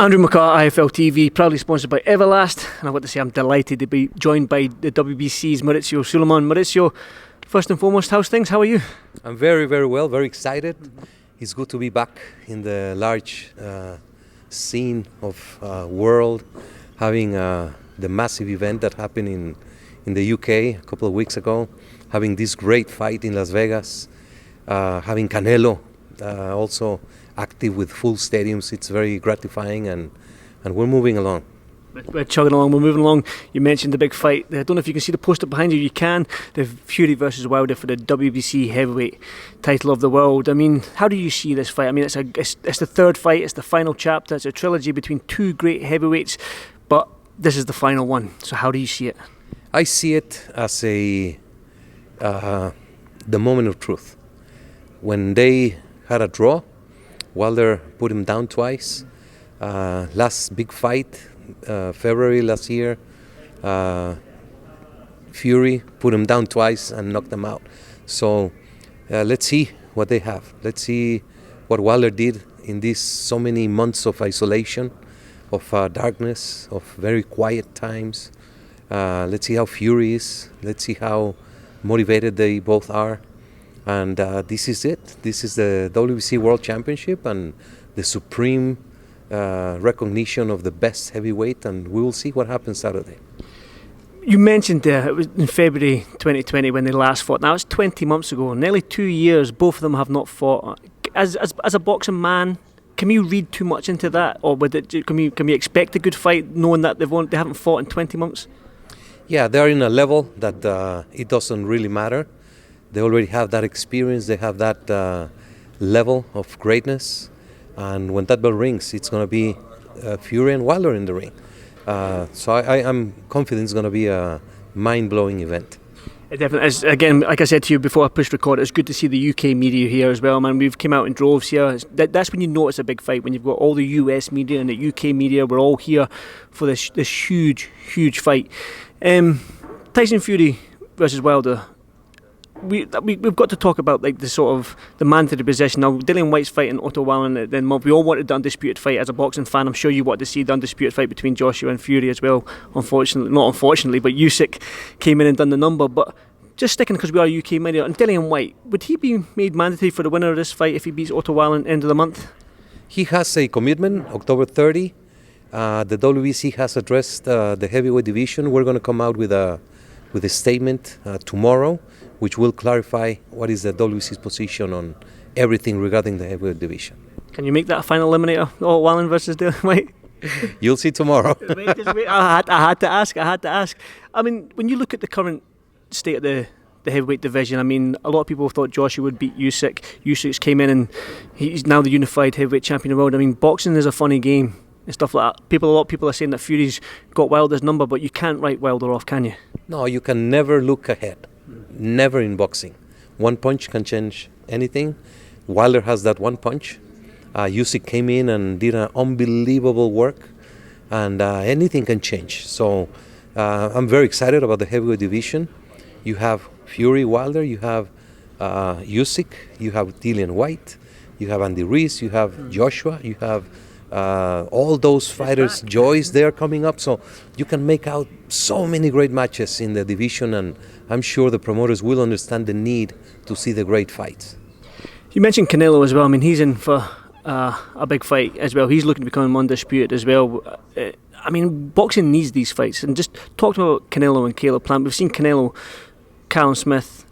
Andrew McCART, IFL TV, proudly sponsored by Everlast, and I've got to say I'm delighted to be joined by the WBC's Mauricio Sulaiman. Mauricio, first and foremost, how's things? How are you? I'm very, very well, very excited. It's good to be back in the large scene of world, having the massive event that happened in the UK a couple of weeks ago, having this great fight in Las Vegas, having Canelo also active with full stadiums. It's very gratifying, and we're moving along. We're chugging along, we're moving along. You mentioned the big fight. I don't know if you can see the poster behind you. You can. The Fury versus Wilder for the WBC heavyweight title of the world. I mean, how do you see this fight? I mean, it's the third fight. It's the final chapter. It's a trilogy between two great heavyweights, but this is the final one. So how do you see it? I see it as the moment of truth. When they had a draw, Wilder put him down twice. Last big fight, February last year, Fury put him down twice and knocked him out. So let's see what they have. Let's see what Wilder did in these so many months of isolation, of darkness, of very quiet times. Let's see how Fury is. Let's see how motivated they both are. And this is it. This is the WBC World Championship and the supreme recognition of the best heavyweight, and we will see what happens Saturday. You mentioned it was in February 2020 when they last fought. Now it's 20 months ago, nearly 2 years. Both of them have not fought. As a boxing man, can you read too much into that, or can we expect a good fight knowing that they haven't fought in 20 months? Yeah, they're in a level that it doesn't really matter. They already have that experience. They have that level of greatness. And when that bell rings, it's going to be Fury and Wilder in the ring. So I'm confident it's going to be a mind-blowing event. It definitely is. Again, like I said to you before I pushed record, it's good to see the UK media here as well, man. We've come out in droves here. That's when you know it's a big fight, when you've got all the US media and the UK media. We're all here for this huge, huge fight. Tyson Fury versus Wilder. We've got to talk about like the man to the position. Now, Dillian Whyte's fighting Otto Wallin at the month. We all wanted the undisputed fight. As a boxing fan, I'm sure you wanted to see the undisputed fight between Joshua and Fury as well. Unfortunately, not unfortunately, but Usyk came in and done the number. But just sticking because we are UK media, and Dillian Whyte, would he be made mandatory for the winner of this fight if he beats Otto Wallin end of the month? He has a commitment, October 30. The WBC has addressed the heavyweight division. We're going to come out with a statement tomorrow, which will clarify what is the WBC's position on everything regarding the heavyweight division. Can you make that a final eliminator, Otto Wallin versus Dillian Whyte? You'll see tomorrow. Wait. I had to ask. I mean, when you look at the current state of the heavyweight division, I mean, a lot of people thought Joshua would beat Usyk. Usyk's came in and he's now the unified heavyweight champion of the world. I mean, boxing is a funny game and stuff like that. A lot of people are saying that Fury's got Wilder's number, but you can't write Wilder off, can you? No, you can never look ahead. Never in boxing. One punch can change anything. Wilder has that one punch. Usyk came in and did an unbelievable work, and anything can change. So I'm very excited about the heavyweight division. You have Fury, Wilder, you have Usyk, you have Dillian Whyte, you have Andy Ruiz, you have Joshua, you have all those fighters, Joyce, they are coming up. So you can make out so many great matches in the division, and I'm sure the promoters will understand the need to see the great fights. You mentioned Canelo as well. I mean, he's in for a big fight as well. He's looking to become undisputed as well. I mean, boxing needs these fights. And just talking about Canelo and Caleb Plant, we've seen Canelo, Callum Smith,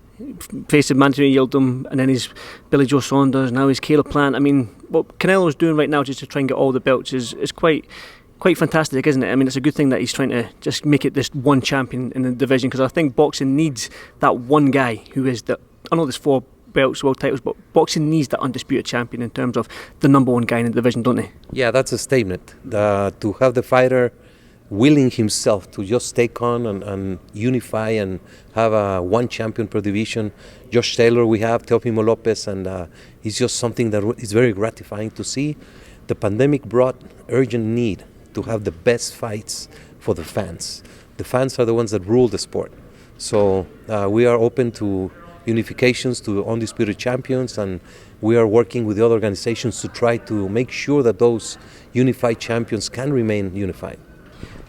faced Anthony Yildirim, and then he's Billy Joe Saunders, now he's Caleb Plant. I mean, what Canelo's doing right now just to try and get all the belts is quite fantastic, isn't it? I mean, it's a good thing that he's trying to just make it this one champion in the division, because I think boxing needs that one guy who is I know there's 4 belts, world titles, but boxing needs that undisputed champion in terms of the number one guy in the division, don't they? Yeah, that's a statement. To have the fighter willing himself to just take on and unify and have a one champion per division. Josh Taylor, we have Teofimo Lopez, and it's just something that is very gratifying to see. The pandemic brought urgent need to have the best fights for the fans. The fans are the ones that rule the sport. So we are open to unifications, to undisputed champions, and we are working with the other organizations to try to make sure that those unified champions can remain unified.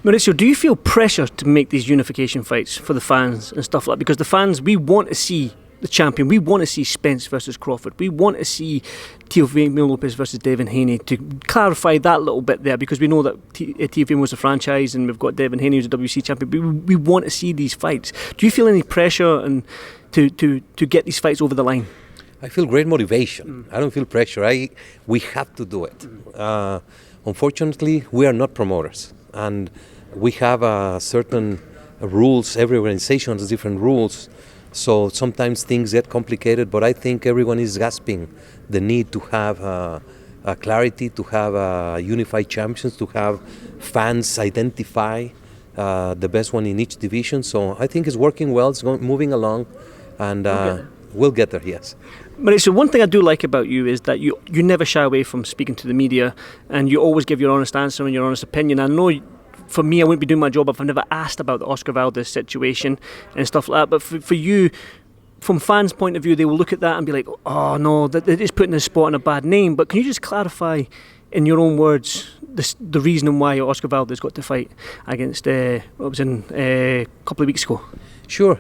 Mauricio, do you feel pressure to make these unification fights for the fans and stuff like that? Because the fans, we want to see the champion. We want to see Spence versus Crawford. We want to see Teofimo Lopez versus Devin Haney. To clarify that little bit there, because we know that Teofimo was a franchise and we've got Devin Haney who's a WC champion. We want to see these fights. Do you feel any pressure and to get these fights over the line? I feel great motivation. I don't feel pressure. We have to do it. Unfortunately, we are not promoters, and we have certain rules. Every organization has different rules, so sometimes things get complicated. But I think everyone is grasping the need to have clarity, to have unified champions, to have fans identify the best one in each division. So I think it's working well. It's moving along, and we'll get there. Yes. Mauricio, one thing I do like about you is that you never shy away from speaking to the media, and you always give your honest answer and your honest opinion. I know, for me, I wouldn't be doing my job if I've never asked about the Oscar Valdez situation and stuff like that. But for you, from fans' point of view, they will look at that and be like, oh no, they're just putting this sport in a bad name. But can you just clarify in your own words the reason why Oscar Valdez got to fight against a couple of weeks ago? Sure.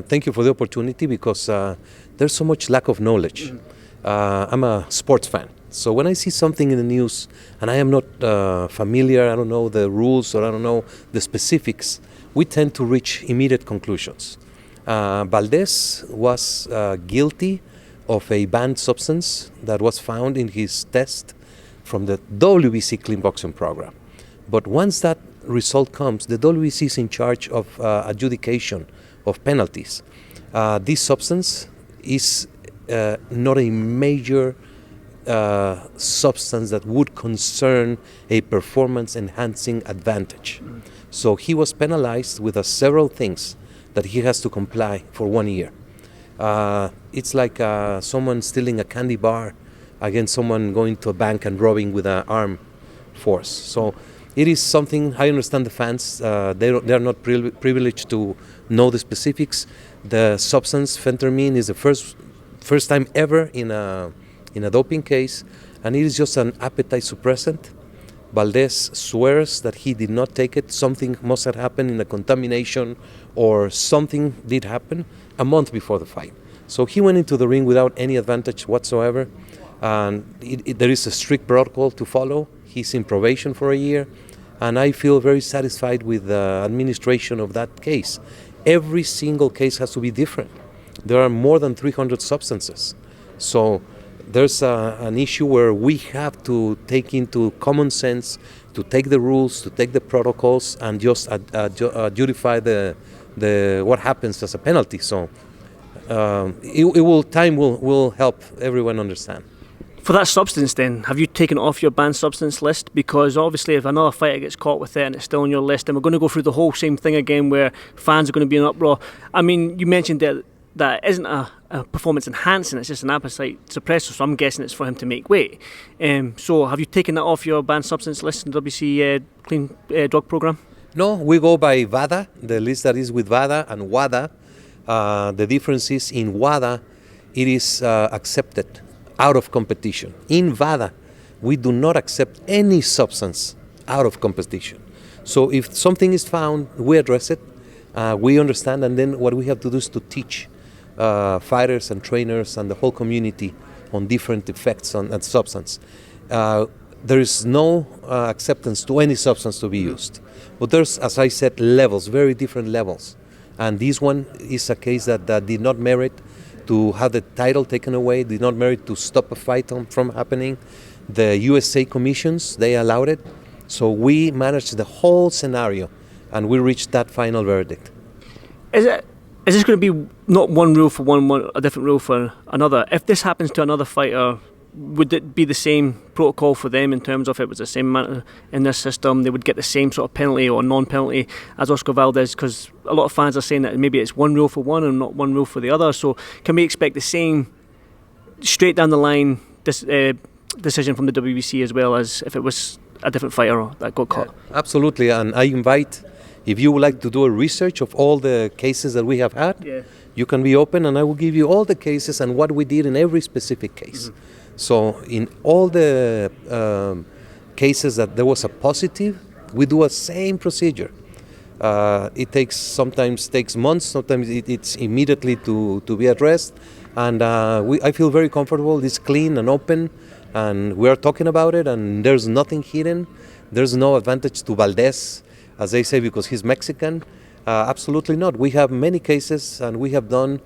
Thank you for the opportunity, because there's so much lack of knowledge. I'm a sports fan. So when I see something in the news and I am not familiar, I don't know the rules or I don't know the specifics, we tend to reach immediate conclusions. Valdez was guilty of a banned substance that was found in his test from the WBC clean boxing program. But once that result comes, the WBC is in charge of adjudication of penalties. This substance is not a major substance that would concern a performance-enhancing advantage. So he was penalized with several things that he has to comply for 1 year. It's like someone stealing a candy bar against someone going to a bank and robbing with an armed force. So it is something. I understand the fans. They are not privileged to know the specifics. The substance phentermine is the first time ever in a doping case, and it is just an appetite suppressant. Valdez swears that he did not take it. Something must have happened in a contamination, or something did happen a month before the fight. So he went into the ring without any advantage whatsoever. And there is a strict protocol to follow. He's in probation for a year, and I feel very satisfied with the administration of that case. Every single case has to be different. There are more than 300 substances. So there's an issue where we have to take into common sense, to take the rules, to take the protocols, and just adjudicate the what happens as a penalty. So time will help everyone understand. For that substance then, have you taken it off your banned substance list? Because obviously if another fighter gets caught with it and it's still on your list, then we're going to go through the whole same thing again where fans are going to be in uproar. I mean, you mentioned that it isn't a performance enhancing, it's just an appetite suppressor, so I'm guessing it's for him to make weight. So have you taken that off your banned substance list in the WC clean drug program? No, we go by VADA, the list that is with VADA and WADA. The difference is in WADA, it is accepted out of competition. In VADA, we do not accept any substance out of competition. So if something is found, we address it, we understand, and then what we have to do is to teach fighters and trainers and the whole community on different effects on that substance. There is no acceptance to any substance to be used. But there's, as I said, levels, very different levels. And this one is a case that did not merit to have the title taken away, did not merit to stop a fight from happening. The USA commissions, they allowed it. So we managed the whole scenario, and we reached that final verdict. Is this going to be not one rule for one, a different rule for another? If this happens to another fighter, would it be the same protocol for them in terms of it was the same matter in this system? They would get the same sort of penalty or non-penalty as Oscar Valdez, because a lot of fans are saying that maybe it's one rule for one and not one rule for the other. So can we expect the same straight down the line decision from the WBC as well as if it was a different fighter that got caught? Yeah, absolutely, and I invite, if you would like to do a research of all the cases that we have had, You can be open, and I will give you all the cases and what we did in every specific case. So in all the cases that there was a positive, we do a same procedure. It sometimes takes months, sometimes it's immediately to be addressed. And I feel very comfortable. It's clean and open, and we are talking about it, and there's nothing hidden. There's no advantage to Valdez, as they say, because he's Mexican. Absolutely not. We have many cases, and we have done,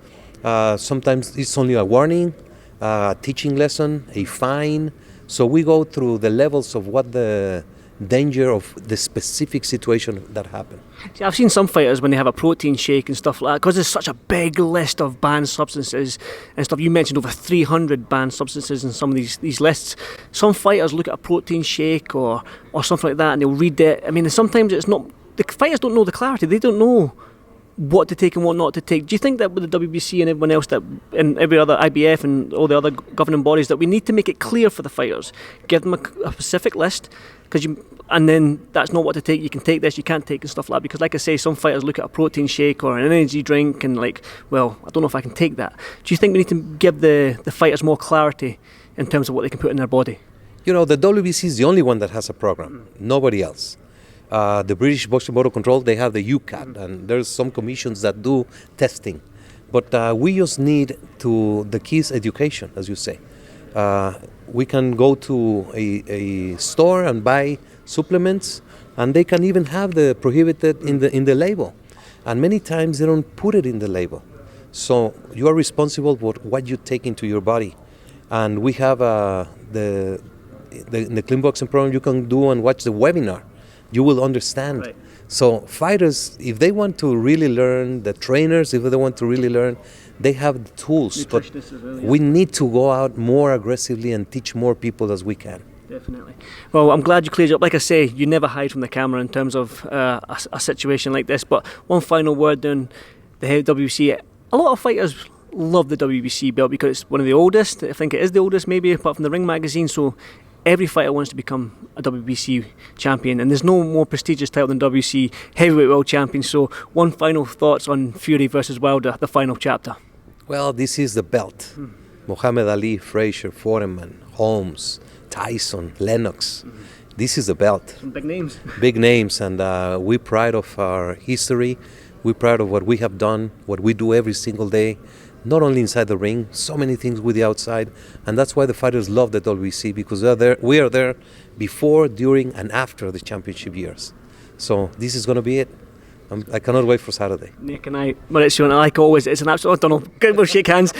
sometimes it's only a warning, a teaching lesson, a fine. So we go through the levels of what the danger of the specific situation that happened. See, I've seen some fighters when they have a protein shake and stuff like that, because there's such a big list of banned substances and stuff. You mentioned over 300 banned substances in some of these lists. Some fighters look at a protein shake or something like that, and they'll read it. I mean, sometimes it's not, the fighters don't know the clarity. They don't know what to take and what not to take. Do you think that with the WBC and everyone else, that and every other IBF and all the other governing bodies, that we need to make it clear for the fighters, give them a specific list, and then that's not what to take. You can take this, you can't take and stuff like that. Because like I say, some fighters look at a protein shake or an energy drink and like, well, I don't know if I can take that. Do you think we need to give the fighters more clarity in terms of what they can put in their body? You know, the WBC is the only one that has a program. Nobody else. The British Boxing Board of Control, they have the UCAT, and there's some commissions that do testing. But we just need the keys education, as you say. We can go to a store and buy supplements, and they can even have the prohibited in the label. And many times they don't put it in the label. So you are responsible for what you take into your body. And we have the Clean Boxing program you can do and watch the webinar. You will understand. Right. So fighters, if they want to really learn, the trainers, if they want to really learn, they have the tools. But we need to go out more aggressively and teach more people as we can. Definitely. Well, I'm glad you cleared it up. Like I say, you never hide from the camera in terms of a situation like this. But one final word on the WBC. A lot of fighters love the WBC belt because it's one of the oldest. I think it is the oldest, maybe, apart from the Ring magazine. So every fighter wants to become a WBC champion, and there's no more prestigious title than WBC heavyweight world champion. So one final thoughts on Fury versus Wilder, the final chapter. Well, this is the belt. Muhammad Ali, Frazier, Foreman, Holmes, Tyson, Lennox. This is the belt. Some big names. Big names, and we're proud of our history. We're proud of what we have done, what we do every single day. Not only inside the ring, so many things with the outside, and that's why the fighters love the WBC, because we are there before, during, and after the championship years. So this is going to be it. I cannot wait for Saturday. Nick and I, Mauricio, and like always, it's an absolute, I don't know, good, we'll shake hands.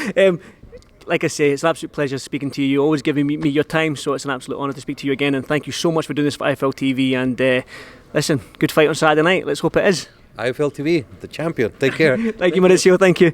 Like I say, it's an absolute pleasure speaking to you. You're always giving me your time, so it's an absolute honour to speak to you again, and thank you so much for doing this for IFL TV, and listen, good fight on Saturday night. Let's hope it is. IFL TV, the champion. Take care. Thank you, Mauricio. Thank you.